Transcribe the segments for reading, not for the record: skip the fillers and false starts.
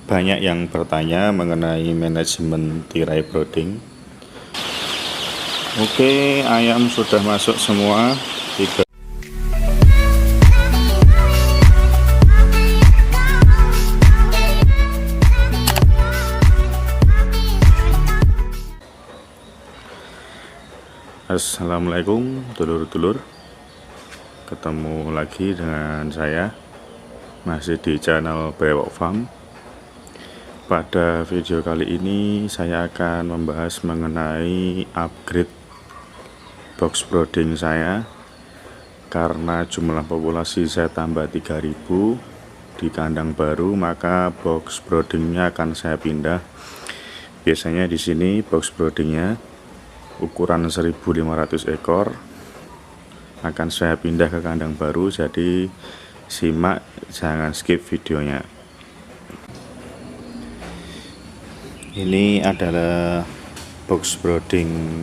Banyak yang bertanya mengenai manajemen tirai brooding. Oke, ayam sudah masuk semua. Assalamualaikum dulur-dulur, ketemu lagi dengan saya masih di channel Brewok Farm. Pada video kali ini saya akan membahas mengenai upgrade box brooding saya, karena jumlah populasi saya tambah 3000 di kandang baru, maka box broodingnya akan saya pindah. Biasanya di sini box broodingnya ukuran 1500 ekor akan saya pindah ke kandang baru, jadi simak, jangan skip videonya. Ini adalah box brooding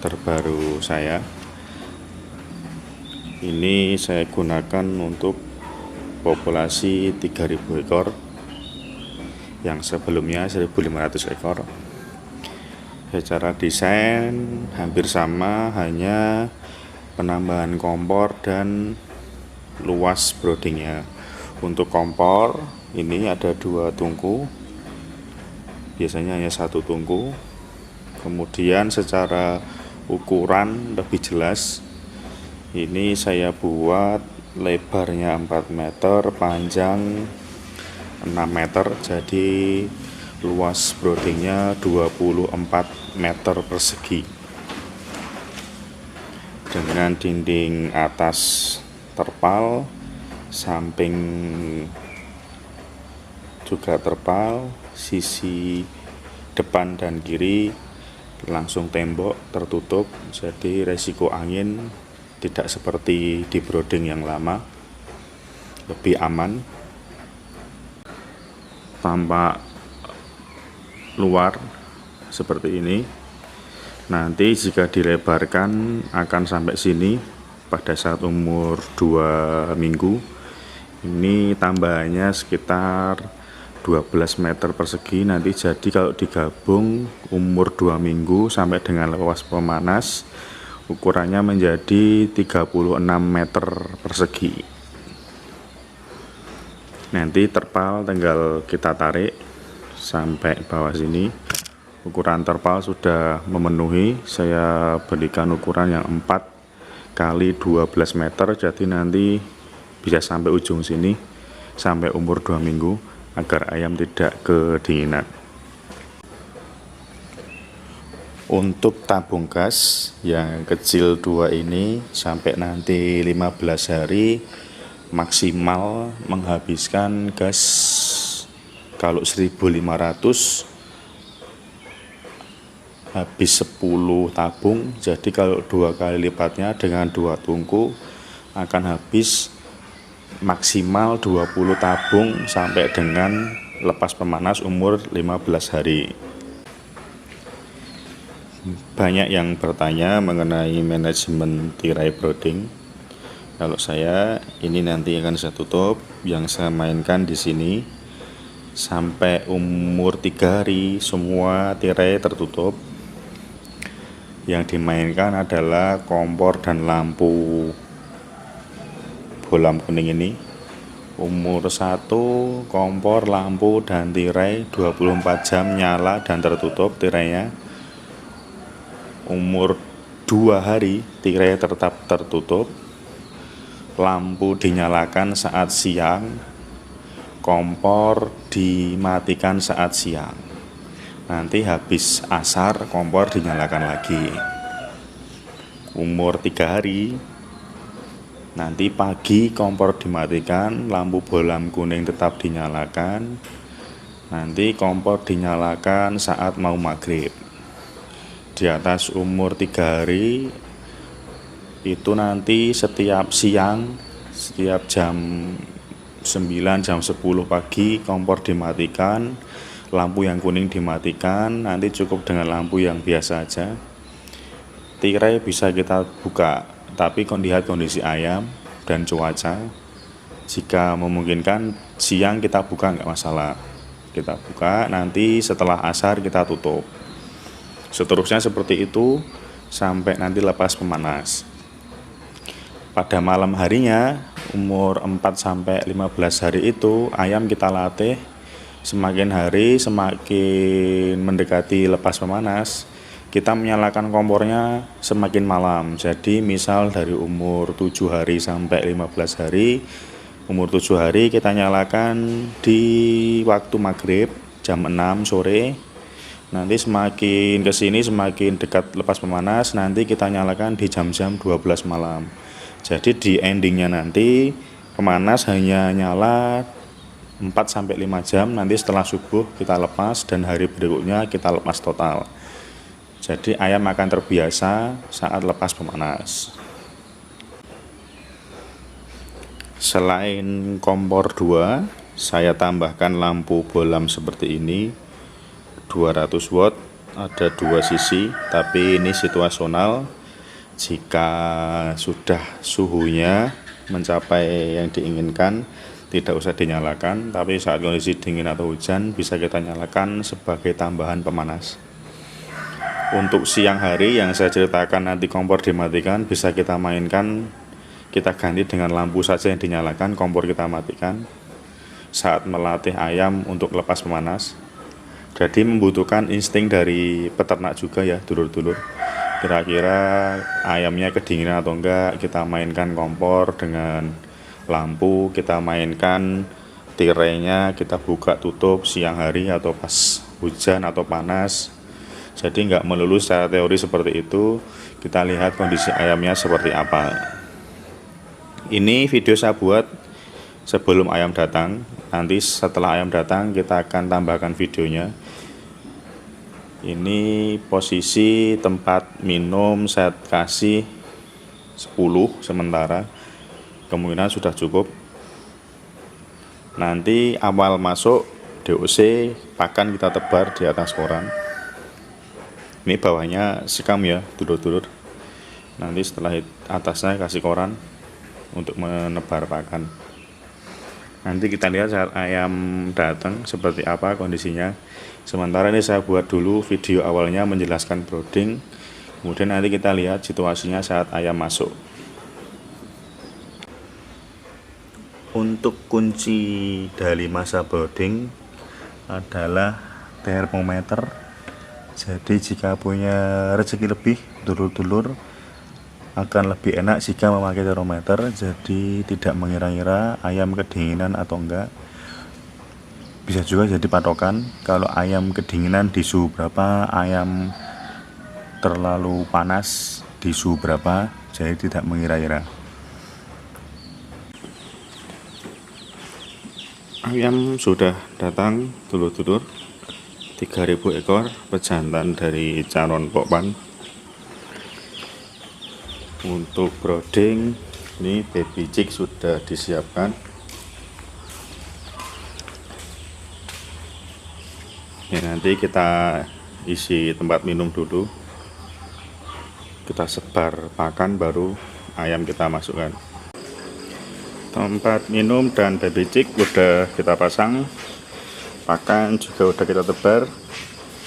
terbaru saya. Ini saya gunakan untuk populasi 3000 ekor, yang sebelumnya 1500 ekor. Secara desain hampir sama, hanya penambahan kompor dan luas broodingnya. Untuk kompor ini ada 2 tungku, biasanya hanya 1 tungku. Kemudian secara ukuran lebih jelas, ini saya buat lebarnya 4 meter, panjang 6 meter, jadi luas broodingnya 24 meter persegi, dengan dinding atas terpal, samping juga terpal, sisi depan dan kiri langsung tembok tertutup, jadi resiko angin tidak seperti di brooding yang lama, lebih aman. Tampak luar seperti ini. Nanti jika dilebarkan akan sampai sini pada saat umur 2 minggu. Ini tambahannya sekitar 12 meter persegi. Nanti jadi kalau digabung umur 2 minggu sampai dengan luas pemanas, ukurannya menjadi 36 meter persegi. Nanti terpal tinggal kita tarik sampai bawah sini. Ukuran terpal sudah memenuhi, saya berikan ukuran yang 4 kali 12 meter, jadi nanti bisa sampai ujung sini sampai umur 2 minggu agar ayam tidak kedinginan. Untuk tabung gas yang kecil 2 ini sampai nanti 15 hari maksimal menghabiskan gas. Kalau 1500 habis 10 tabung, jadi kalau 2 kali lipatnya dengan 2 tungku akan habis maksimal 20 tabung sampai dengan lepas pemanas umur 15 hari. Banyak yang bertanya mengenai manajemen tirai brooding. Kalau saya ini nanti akan saya tutup, yang saya mainkan di sini sampai umur 3 hari semua tirai tertutup. Yang dimainkan adalah kompor dan lampu bolam kuning ini. Umur 1 kompor, lampu dan tirai 24 jam nyala dan tertutup tirainya. Umur 2 hari tirai tetap tertutup, lampu dinyalakan saat siang, kompor dimatikan saat siang. Nanti habis asar kompor dinyalakan lagi. Umur 3 hari, nanti pagi kompor dimatikan, lampu bolam kuning tetap dinyalakan. Nanti kompor dinyalakan saat mau maghrib. Di atas umur 3 hari itu nanti setiap siang, setiap jam 9, jam 10 pagi kompor dimatikan, lampu yang kuning dimatikan. Nanti cukup dengan lampu yang biasa aja. Tirai bisa kita buka, tapi lihat kondisi ayam dan cuaca. Jika memungkinkan siang kita buka, nggak masalah. kita buka, nanti setelah asar kita tutup. Seterusnya seperti itu sampai nanti lepas pemanas. Pada malam harinya, umur 4-15 hari itu ayam kita latih. Semakin hari semakin mendekati lepas pemanas, kita menyalakan kompornya semakin malam. Jadi misal dari umur 7 hari sampai 15 hari, umur 7 hari kita nyalakan di waktu maghrib jam 6 sore. Nanti semakin kesini semakin dekat lepas pemanas, nanti kita nyalakan di jam-jam 12 malam. Jadi di endingnya nanti pemanas hanya nyala 4-5 jam, nanti setelah subuh kita lepas dan hari berikutnya kita lepas total. Jadi ayam akan terbiasa saat lepas pemanas. Selain kompor 2, saya tambahkan lampu bolam seperti ini 200 watt, ada 2 sisi, tapi ini situasional. Jika sudah suhunya mencapai yang diinginkan, tidak usah dinyalakan, tapi saat kondisi dingin atau hujan bisa kita nyalakan sebagai tambahan pemanas. Untuk siang hari yang saya ceritakan nanti kompor dimatikan, bisa kita mainkan, kita ganti dengan lampu saja yang dinyalakan, kompor kita matikan saat melatih ayam untuk lepas pemanas. Jadi membutuhkan insting dari peternak juga ya, dulur-dulur. Kira-kira ayamnya kedinginan atau enggak, kita mainkan kompor dengan lampu, kita mainkan tirainya, kita buka tutup siang hari atau pas hujan atau panas. Jadi enggak melulu secara teori seperti itu, kita lihat kondisi ayamnya seperti apa. Ini video saya buat sebelum ayam datang. Nanti setelah ayam datang kita akan tambahkan videonya. Ini posisi tempat minum saya kasih 10 sementara, kemungkinan sudah cukup. Nanti awal masuk DOC pakan kita tebar di atas koran. Ini bawahnya sekam ya dulur-dulur. Nanti setelah atasnya kasih koran untuk menebar pakan. Nanti kita lihat saat ayam datang seperti apa kondisinya. Sementara ini saya buat dulu video awalnya menjelaskan brooding, kemudian nanti kita lihat situasinya saat ayam masuk. Untuk kunci dari masa brooding adalah termometer. Jadi jika punya rezeki lebih, dulur-dulur akan lebih enak jika memakai termometer, jadi tidak mengira-ngira ayam kedinginan atau enggak. Bisa juga jadi patokan kalau ayam kedinginan di suhu berapa, ayam terlalu panas di suhu berapa, jadi tidak mengira-ngira. Ayam sudah datang dulur-dulur, 3000 ekor pejantan dari calon pokpan. Untuk brooding ini baby chick sudah disiapkan. Ya, nanti kita isi tempat minum dulu, kita sebar pakan, baru ayam kita masukkan. Tempat minum dan baby chick udah kita pasang, pakan juga udah kita tebar,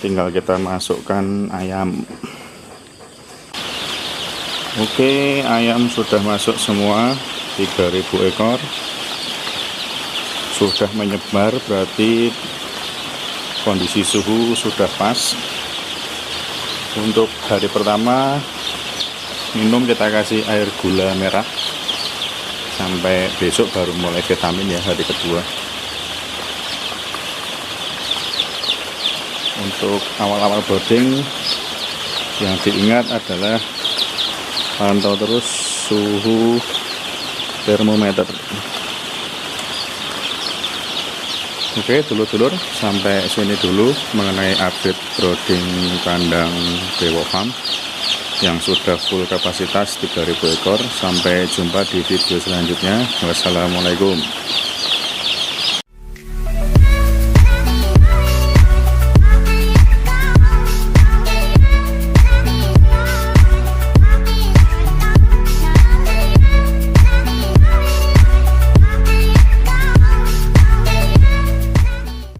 tinggal kita masukkan ayam. Oke, ayam sudah masuk semua 3000 ekor, sudah menyebar, berarti kondisi suhu sudah pas. Untuk hari pertama minum kita kasih air gula merah, sampai besok baru mulai vitamin ya hari kedua. Untuk awal-awal brooding yang diingat adalah pantau terus suhu termometer. Oke dulur-dulur, sampai sini dulu mengenai update brooding kandang Brewo Farm yang sudah full kapasitas 3000 ekor. Sampai jumpa di video selanjutnya. Wassalamualaikum.